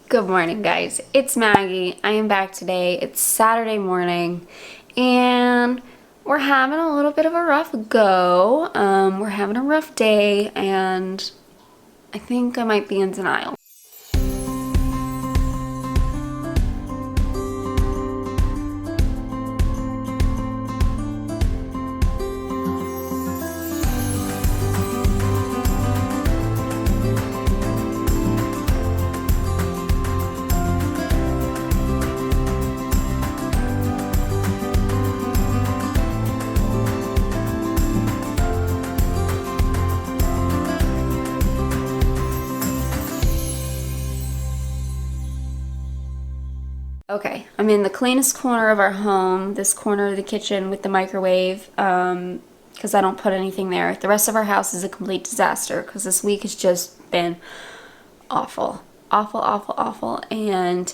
Good morning, guys. It's Maggie. I am back today. It's Saturday morning and we're having a little bit of a rough go. We're having a rough day and I think I might be in denial. Okay, I'm in the cleanest corner of our home, this corner of the kitchen with the microwave, because I don't put anything there. The rest of our house is a complete disaster because this week has just been awful. Awful, awful, awful. And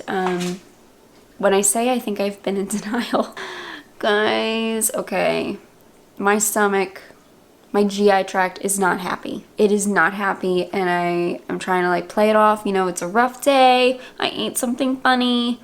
when I say I think I've been in denial, guys, okay, my stomach, my GI tract is not happy. It is not happy, and I'm trying to like play it off. You know, it's a rough day. I ate something funny.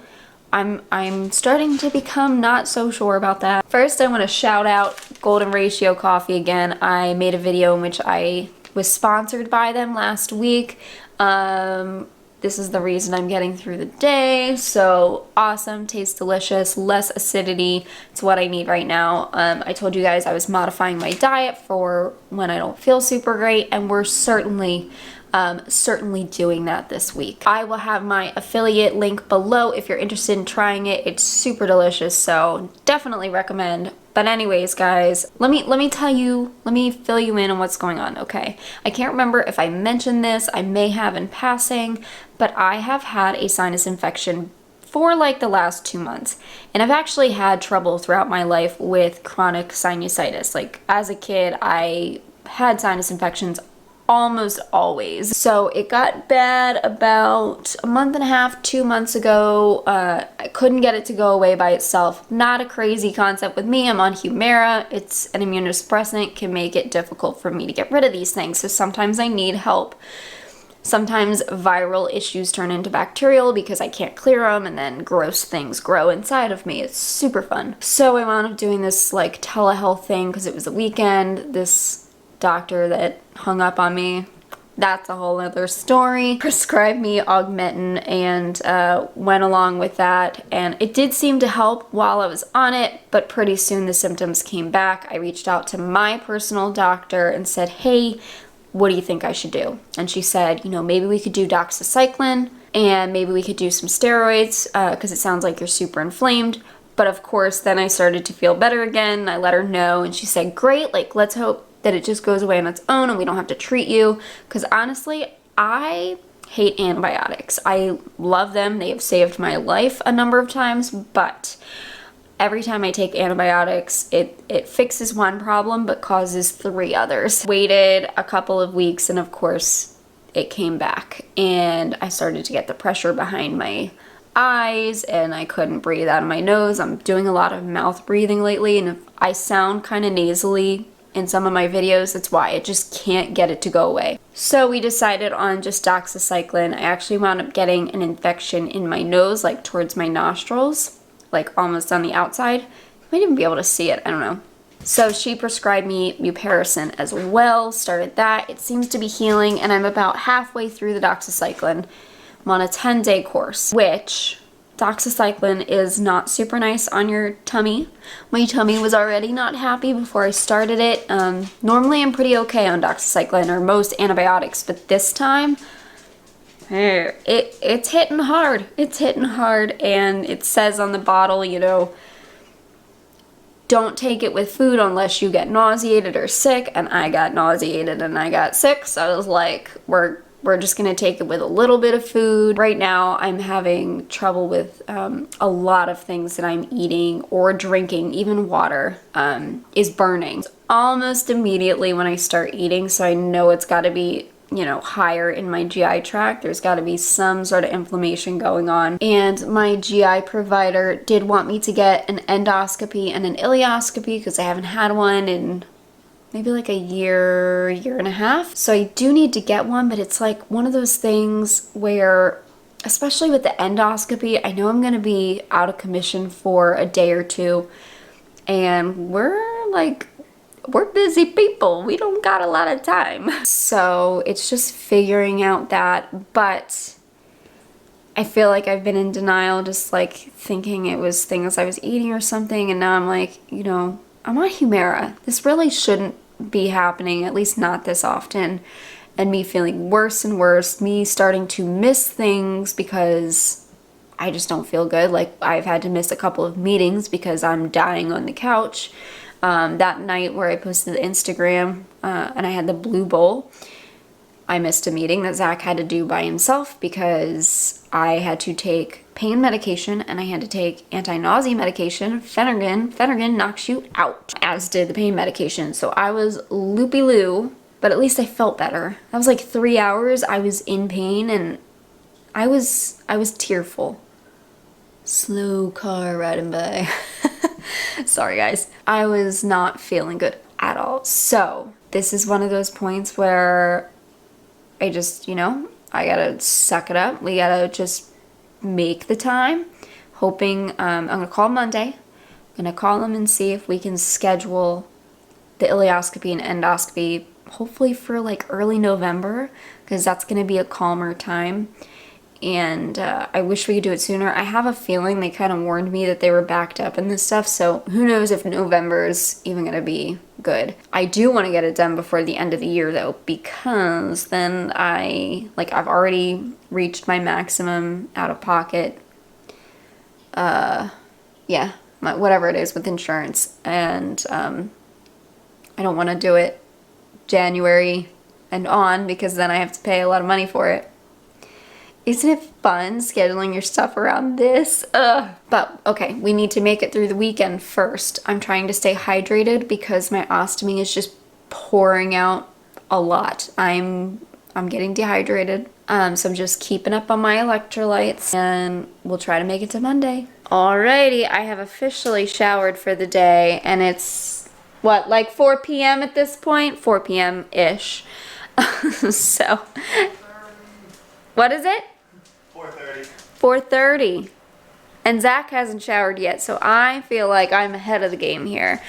I'm starting to become not so sure about that. First, I want to shout out Golden Ratio Coffee again. I made a video in which I was sponsored by them last week. This is the reason I'm getting through the day. So awesome, tastes delicious, less acidity. It's what I need right now. I told you guys I was modifying my diet for when I don't feel super great, and we're certainly doing that this week. I will have my affiliate link below if you're interested in trying it. It's super delicious, so definitely recommend. But anyways, guys, let me fill you in on what's going on, okay? I can't remember if I mentioned this. I may have in passing, but I have had a sinus infection for like the last 2 months. And I've actually had trouble throughout my life with chronic sinusitis. Like as a kid, I had sinus infections almost always. So it got bad about a month and a half, 2 months ago. I couldn't get it to go away by itself. Not a crazy concept with me. I'm on Humira. It's an immunosuppressant, can make it difficult for me to get rid of these things. So sometimes I need help. Sometimes viral issues turn into bacterial because I can't clear them, and then gross things grow inside of me. It's super fun. So I wound up doing this like telehealth thing because it was a weekend. This doctor that hung up on me, that's a whole other story, prescribed me Augmentin and went along with that, and it did seem to help while I was on it, but pretty soon the symptoms came back. I reached out to my personal doctor and said, hey, what do you think I should do? And she said, you know, maybe we could do doxycycline and maybe we could do some steroids because it sounds like you're super inflamed. But of course, then I started to feel better again. I let her know and she said, great, like let's hope that it just goes away on its own and we don't have to treat you. Because honestly, I hate antibiotics. I love them. They have saved my life a number of times, but every time I take antibiotics, it fixes one problem but causes 3 others. Waited a couple of weeks and of course it came back and I started to get the pressure behind my eyes and I couldn't breathe out of my nose. I'm doing a lot of mouth breathing lately, and if I sound kind of nasally in some of my videos, that's why. I just can't get it to go away. So we decided on just doxycycline. I actually wound up getting an infection in my nose, like towards my nostrils, like almost on the outside. You might even be able to see it, I don't know. So she prescribed me mupirocin as well, started that. It seems to be healing, and I'm about halfway through the doxycycline. I'm on a 10-day course, which doxycycline is not super nice on your tummy. My tummy was already not happy before I started it. Normally I'm pretty okay on doxycycline or most antibiotics, but this time, it's hitting hard. It's hitting hard, and it says on the bottle, you know, don't take it with food unless you get nauseated or sick, and I got nauseated and I got sick, so I was like, we're just gonna take it with a little bit of food. Right now, I'm having trouble with a lot of things that I'm eating or drinking, even water, is burning. Almost immediately when I start eating, so I know it's gotta be, you know, higher in my GI tract. There's gotta be some sort of inflammation going on. And my GI provider did want me to get an endoscopy and an ileoscopy because I haven't had one in maybe like a year and a half. So I do need to get one, but it's like one of those things where especially with the endoscopy, I know I'm going to be out of commission for a day or two. And we're busy people. We don't got a lot of time. So it's just figuring out that. But I feel like I've been in denial, just like thinking it was things I was eating or something. And now I'm like, you know, I'm on Humira. This really shouldn't be happening, at least not this often. And me feeling worse and worse, me starting to miss things because I just don't feel good. Like I've had to miss a couple of meetings because I'm dying on the couch. That night where I posted the Instagram and I had the blue bowl, I missed a meeting that Zach had to do by himself because I had to take pain medication and I had to take anti-nausea medication. Phenergan knocks you out, as did the pain medication. So I was loopy-loo, but at least I felt better. That was like 3 hours. I was in pain and I was tearful. Slow car riding by. Sorry guys. I was not feeling good at all. So this is one of those points where I just, you know, I gotta suck it up. We gotta just make the time. Hoping, I'm gonna call Monday. I'm gonna call them and see if we can schedule the ileoscopy and endoscopy, hopefully for like early November, because that's gonna be a calmer time. And I wish we could do it sooner. I have a feeling they kind of warned me that they were backed up and this stuff, so who knows if November is even going to be good. I do want to get it done before the end of the year though, because then I've already reached my maximum out of pocket. Yeah, whatever it is with insurance, and I don't want to do it January and on because then I have to pay a lot of money for it. Isn't it fun scheduling your stuff around this? Ugh. But okay, we need to make it through the weekend first. I'm trying to stay hydrated because my ostomy is just pouring out a lot. I'm getting dehydrated. So I'm just keeping up on my electrolytes and we'll try to make it to Monday. Alrighty, I have officially showered for the day and it's, what, like 4 p.m. at this point? 4 p.m.-ish. So, what is it? 4:30. 4:30. And Zach hasn't showered yet, so I feel like I'm ahead of the game here.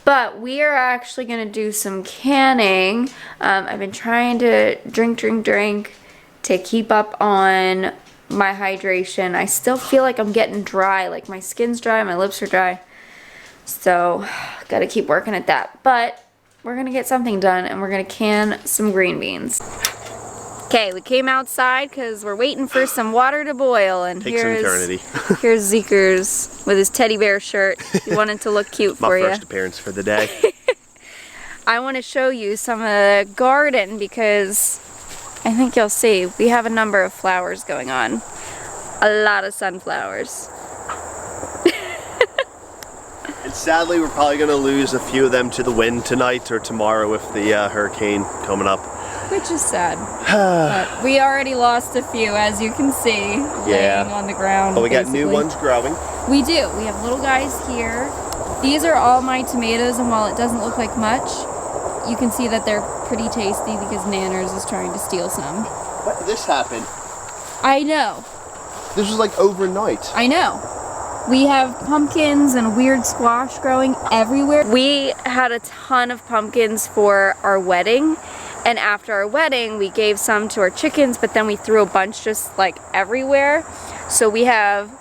But we are actually going to do some canning. I've been trying to drink to keep up on my hydration. I still feel like I'm getting dry, like my skin's dry, my lips are dry. So, gotta keep working at that. But we're going to get something done and we're going to can some green beans. Okay, we came outside because we're waiting for some water to boil, and Takes an eternity. Here's Zeker's with his teddy bear shirt. He wanted to look cute for you. My first appearance for the day. I want to show you some of the garden because I think you'll see we have a number of flowers going on. A lot of sunflowers. And sadly, we're probably going to lose a few of them to the wind tonight or tomorrow with the hurricane coming up. Which is sad. But we already lost a few, as you can see, laying on the ground. But we got new ones growing. We do. We have little guys here. These are all my tomatoes, and while it doesn't look like much, you can see that they're pretty tasty because Nanners is trying to steal some. When did this happen? I know. This was like overnight. I know. We have pumpkins and weird squash growing everywhere. We had a ton of pumpkins for our wedding. And after our wedding, we gave some to our chickens, but then we threw a bunch just like everywhere. So we have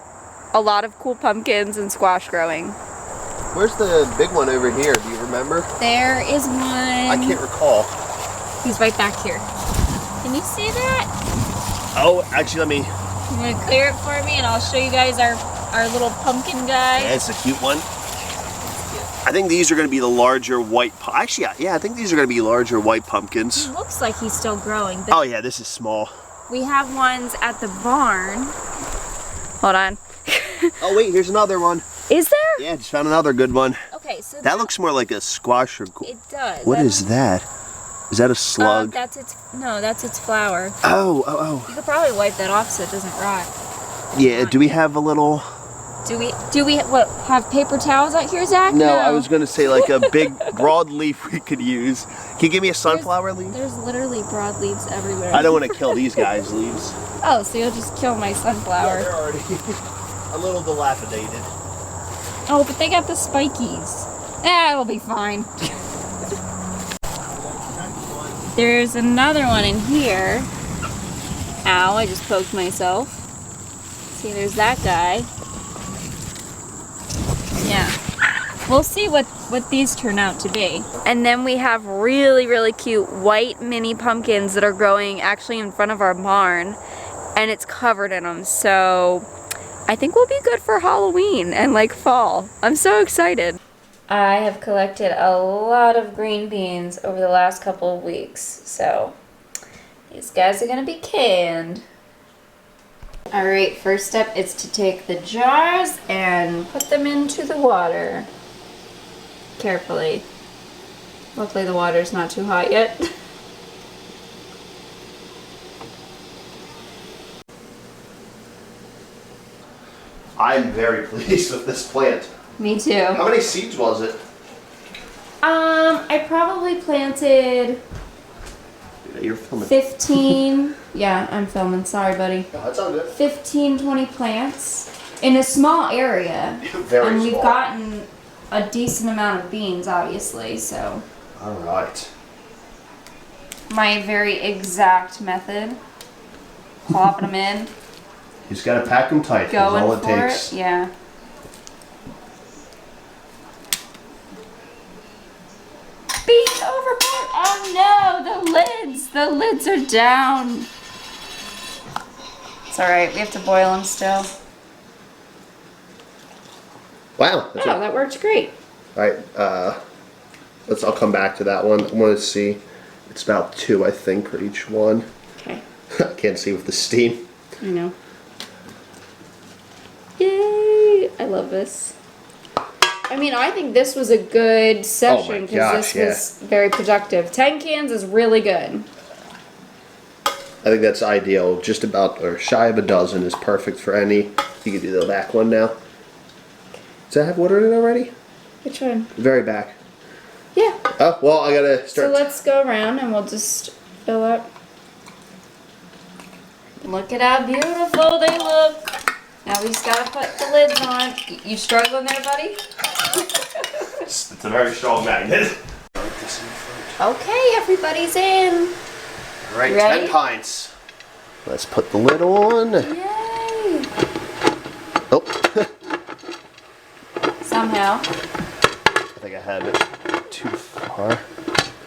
a lot of cool pumpkins and squash growing. Where's the big one over here? Do you remember? There is one. I can't recall. He's right back here. Can you see that? Oh, actually, let me... You want to clear it for me and I'll show you guys our little pumpkin guy? Yeah, it's a cute one. I think these are going to be the larger white... Actually, yeah, I think these are going to be larger white pumpkins. He looks like he's still growing. But oh, yeah, this is small. We have ones at the barn. Hold on. Oh, wait, here's another one. Is there? Yeah, just found another good one. Okay, so that looks more like a squash or... It does. What is that? Is that a slug? That's its flower. Oh. You could probably wipe that off so it doesn't rot. Yeah, do we have a little... Do we have paper towels out here, Zach? No, I was going to say like a big broad leaf we could use. Can you give me a sunflower leaf? There's literally broad leaves everywhere. I don't want to kill these guys' leaves. Oh, so you'll just kill my sunflower. Yeah, they're already a little dilapidated. Oh, but they got the spikies. It'll be fine. There's another one in here. Ow, I just poked myself. See, there's that guy. Yeah. We'll see what these turn out to be. And then we have really, really cute white mini pumpkins that are growing actually in front of our barn. And it's covered in them. So I think we'll be good for Halloween and like fall. I'm so excited. I have collected a lot of green beans over the last couple of weeks. So these guys are gonna be canned. Alright, first step is to take the jars and put them into the water. Carefully. Luckily the water's not too hot yet. I'm very pleased with this plant. Me too. How many seeds was it? I probably planted You're filming. 15. Yeah, I'm filming. Sorry, buddy. No, that's all good. 15, 20 plants in a small area. Very and we've small. gotten a decent amount of beans, obviously, so. Alright. My very exact method. Plopping them in. You just gotta pack them tight. That's all Going it for takes. it. Yeah. Beans overboard! Oh no, the lids! The lids are down. It's alright, we have to boil them still. Wow. That's Oh, that worked great. Alright, I'll come back to that one. I want to see. It's about 2, I think, for each one. Okay. I can't see with the steam. I know. Yay! I love this. I mean, I think this was a good session because this was very productive. 10 cans is really good. I think that's ideal. Just about, or shy of a dozen is perfect for any. You can do the back one now. Does that have water in it already? Which one? The very back. Yeah. Oh, well, I gotta start. So let's go around and we'll just fill up. Look at how beautiful they look. Now we just gotta put the lids on. You struggling there, buddy? It's a very strong magnet. Okay, everybody's in. Alright, Ready? 10 pints. Let's put the lid on. Yay! Oh. Somehow. I think I had it too far.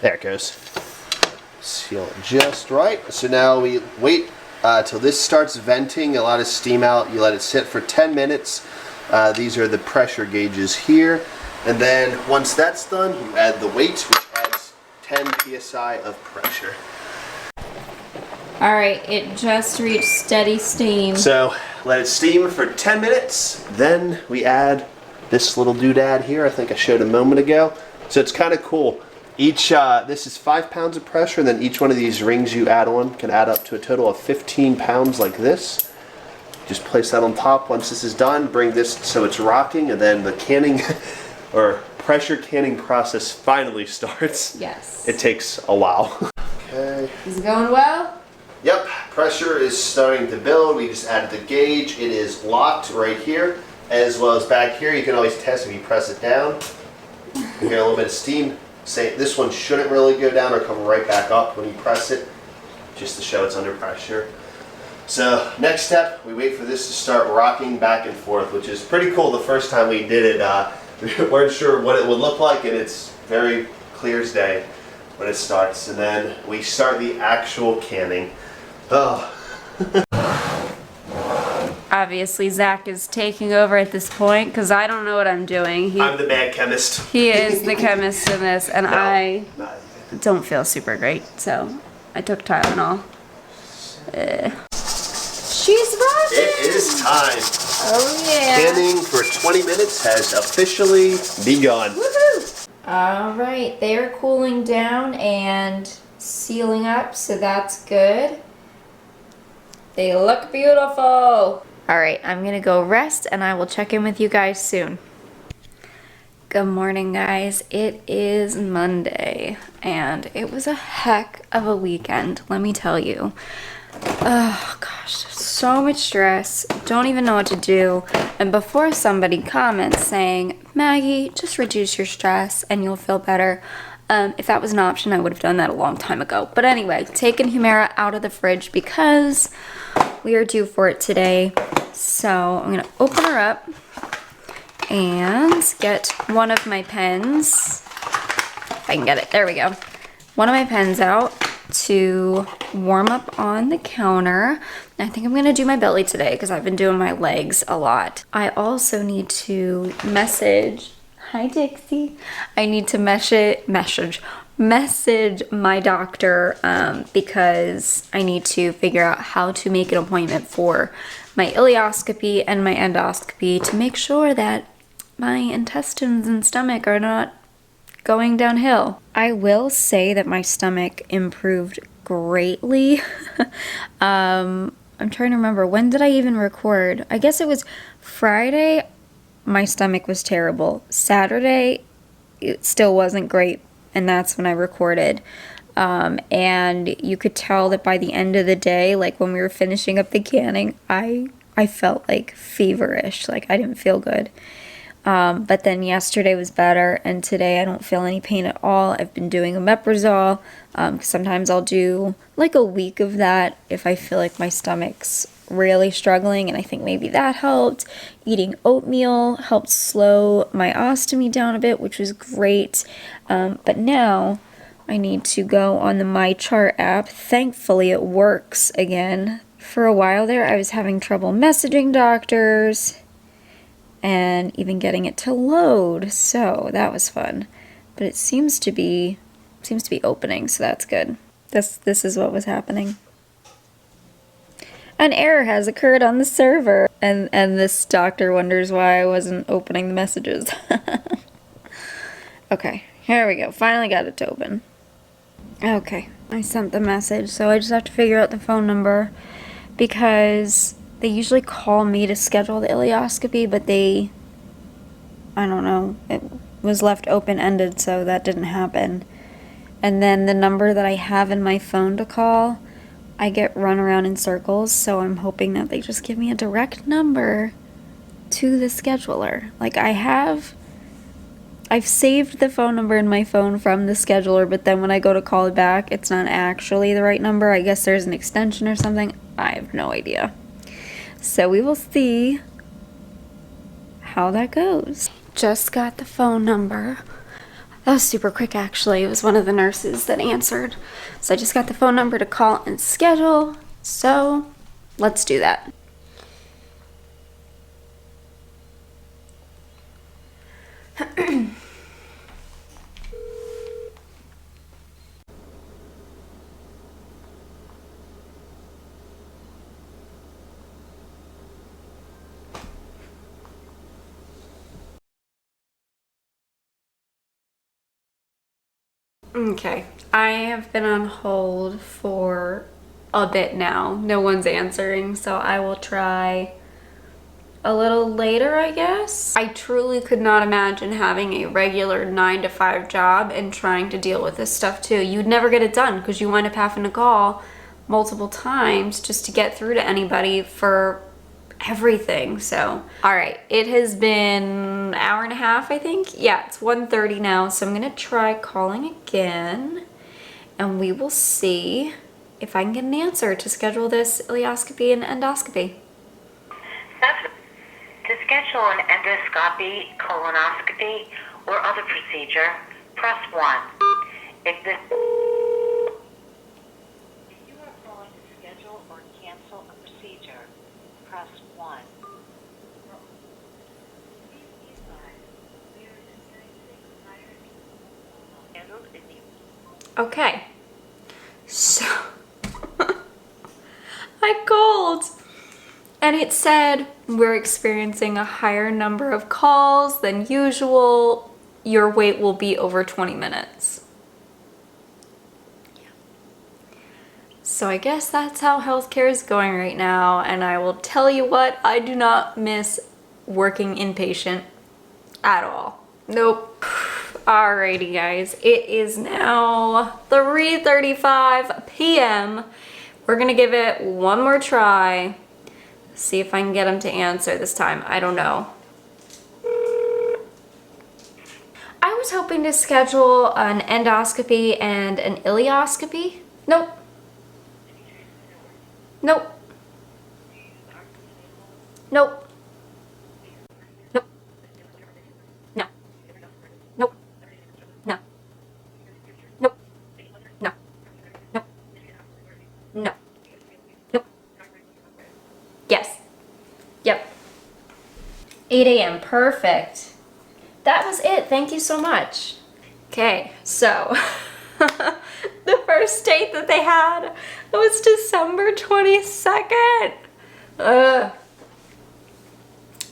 There it goes. Seal it just right. So now we wait till this starts venting a lot of steam out. You let it sit for 10 minutes. These are the pressure gauges here. And then once that's done, you add the weight, which adds 10 psi of pressure. Alright, it just reached steady steam. So let it steam for 10 minutes. Then we add this little doodad here. I think I showed a moment ago. So it's kind of cool. Each, this is 5 pounds of pressure, and then each one of these rings you add on can add up to a total of 15 pounds like this. Just place that on top. Once this is done, bring this so it's rocking, and then the canning or pressure canning process finally starts. Yes. It takes a while. Okay. Is it going well? Yep, pressure is starting to build. We just added the gauge. It is locked right here, as well as back here. You can always test if you press it down. You hear a little bit of steam. Say this one shouldn't really go down or come right back up when you press it, just to show it's under pressure. So next step, we wait for this to start rocking back and forth, which is pretty cool. The first time we did it, we weren't sure what it would look like, and it's very clear as day when it starts. And then we start the actual canning. Oh. Obviously, Zach is taking over at this point because I don't know what I'm doing. I'm the bad chemist. He is the chemist in this, and No, I not don't feel super great, so I took Tylenol. She's rocking! It is time. Oh yeah! Canning for 20 minutes has officially begun. Woohoo! Alright, they're cooling down and sealing up, so that's good. They look beautiful! Alright, I'm gonna go rest and I will check in with you guys soon. Good morning, guys. It is Monday and it was a heck of a weekend, let me tell you. Oh gosh, so much stress. Don't even know what to do. And before somebody comments saying, Maggie, just reduce your stress and you'll feel better. If that was an option, I would have done that a long time ago. But anyway, taking Humira out of the fridge because we are due for it today. So I'm gonna open her up and get one of my pens. If I can get it, there we go. One of my pens out to warm up on the counter. I think I'm gonna do my belly today because I've been doing my legs a lot. I also need to message, hi Dixie. I need to message my doctor because I need to figure out how to make an appointment for my ileoscopy and my endoscopy to make sure that my intestines and stomach are not going downhill. I will say that my stomach improved greatly. I'm trying to remember, when did I even record? I guess it was Friday. My stomach was terrible. Saturday, it still wasn't great, and that's when I recorded. And you could tell that by the end of the day, like when we were finishing up the canning, I felt like feverish, like I didn't feel good. But then yesterday was better, and today I don't feel any pain at all. I've been doing omeprazole. Sometimes I'll do like a week of that if I feel like my stomach's really struggling, and I think maybe that helped. Eating oatmeal helped slow my ostomy down a bit, which was great. But now I need to go on the My Chart app. Thankfully, it works again. For a while there, I was having trouble messaging doctors and even getting it to load, so that was fun. But it seems to be opening, so that's good. This is what was happening. An error has occurred on the server, and this doctor wonders why I wasn't opening the messages. Okay, here we go. Finally got it to open. Okay, I sent the message, so I just have to figure out the phone number because they usually call me to schedule the ileoscopy, but I don't know, it was left open-ended, so that didn't happen. And then the number that I have in my phone to call, I get run around in circles, so I'm hoping that they just give me a direct number to the scheduler. Like I've saved the phone number in my phone from the scheduler, but then when I go to call it back, it's not actually the right number. I guess there's an extension or something. I have no idea. So we will see how that goes. Just got the phone number. That was super quick, actually. It was one of the nurses that answered. So I just got the phone number to call and schedule. So let's do that. Okay, I have been on hold for a bit now. No one's answering, so I will try a little later, I guess. I truly could not imagine having a regular 9-to-5 job and trying to deal with this stuff too. You'd never get it done because you wind up having to call multiple times just to get through to anybody for everything. So all right, it has been an hour and a half, I think. Yeah, it's 1:30 now, so I'm gonna try calling again and we will see if I can get an answer to schedule this ileoscopy and endoscopy. To schedule an endoscopy, colonoscopy, or other procedure, press 1. If you are calling to schedule or cancel a procedure, press 1. Okay, so I called and it said we're experiencing a higher number of calls than usual. Your wait will be over 20 minutes. So I guess that's how healthcare is going right now, and I will tell you what, I do not miss working inpatient at all. Nope. Alrighty guys, it is now 3:35 p.m. we're gonna give it one more try. See if I can get him to answer this time. I don't know. I was hoping to schedule an endoscopy and an ileoscopy. Nope. Nope. Nope. Nope. No. Nope. No. Nope. No. Nope. No. Nope. Yes. Yep. 8 a.m. Perfect. That was it. Thank you so much. Okay, so the first date that they had was December 22nd.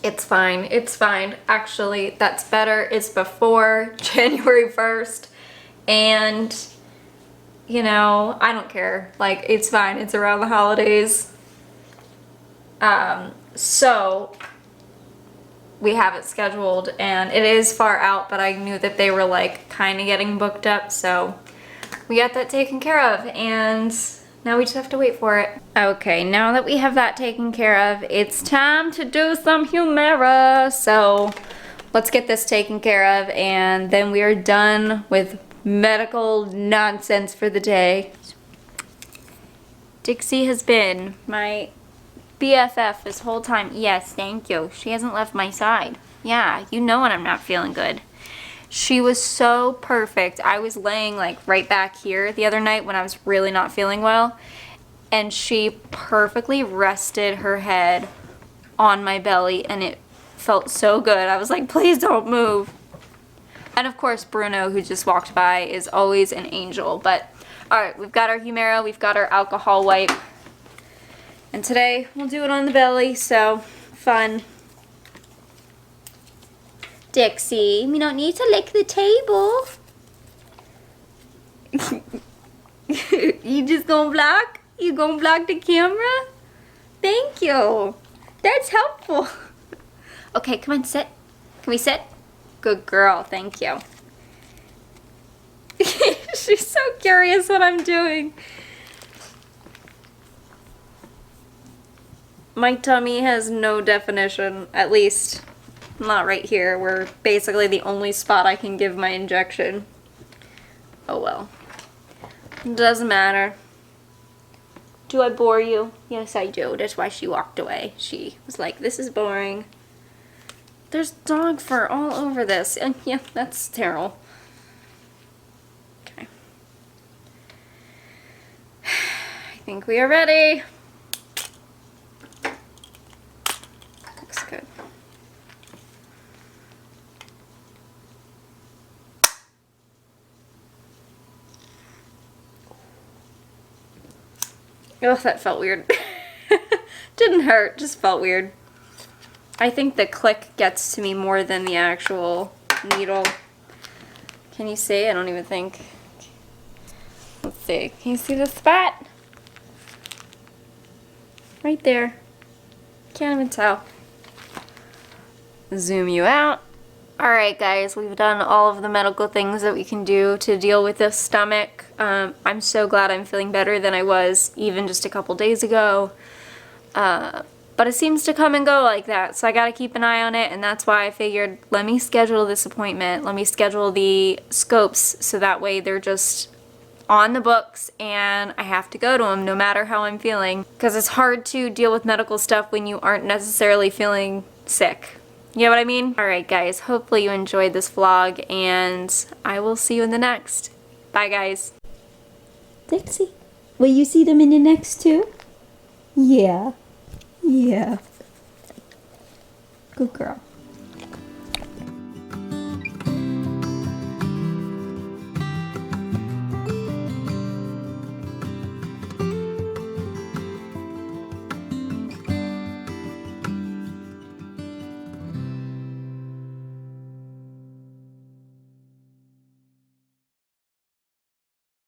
It's fine. It's fine. Actually, that's better. It's before January 1st. And, you know, I don't care. Like, it's fine. It's around the holidays. So we have it scheduled, and it is far out, but I knew that they were like kind of getting booked up, so we got that taken care of, and now we just have to wait for it. Okay, now that we have that taken care of, it's time to do some Humira. So let's get this taken care of, and then we are done with medical nonsense for the day. Dixie has been my BFF this whole time. Yes, thank you. She hasn't left my side. Yeah, you know when I'm not feeling good. She was so perfect. I was laying like right back here the other night when I was really not feeling well, and she perfectly rested her head on my belly, and it felt so good. I was like, please don't move. And of course, Bruno, who just walked by, is always an angel. But all right, we've got our Humira, we've got our alcohol wipe. And today, we'll do it on the belly, so fun. Dixie, we don't need to lick the table. You just gonna block? You gonna block the camera? Thank you. That's helpful. Okay, come on, sit. Can we sit? Good girl, thank you. She's so curious what I'm doing. My tummy has no definition, at least not right here, where basically the only spot I can give my injection. Oh well. Doesn't matter. Do I bore you? Yes, I do. That's why she walked away. She was like, this is boring. There's dog fur all over this. And yeah, that's sterile. Okay. I think we are ready. Looks good. Oh, that felt weird. Didn't hurt, just felt weird. I think the click gets to me more than the actual needle. Can you see? I don't even think. Let's see. Can you see the spot? Right there. Can't even tell. Zoom you out. Alright guys, we've done all of the medical things that we can do to deal with this stomach. I'm so glad I'm feeling better than I was even just a couple days ago. But it seems to come and go like that, so I gotta keep an eye on it, and that's why I figured, let me schedule this appointment, let me schedule the scopes, so that way they're just on the books, and I have to go to them no matter how I'm feeling, because it's hard to deal with medical stuff when you aren't necessarily feeling sick. You know what I mean? Alright guys, hopefully you enjoyed this vlog, and I will see you in the next. Bye guys. Dixie, will you see them in the next too? Yeah. Yeah. Good girl.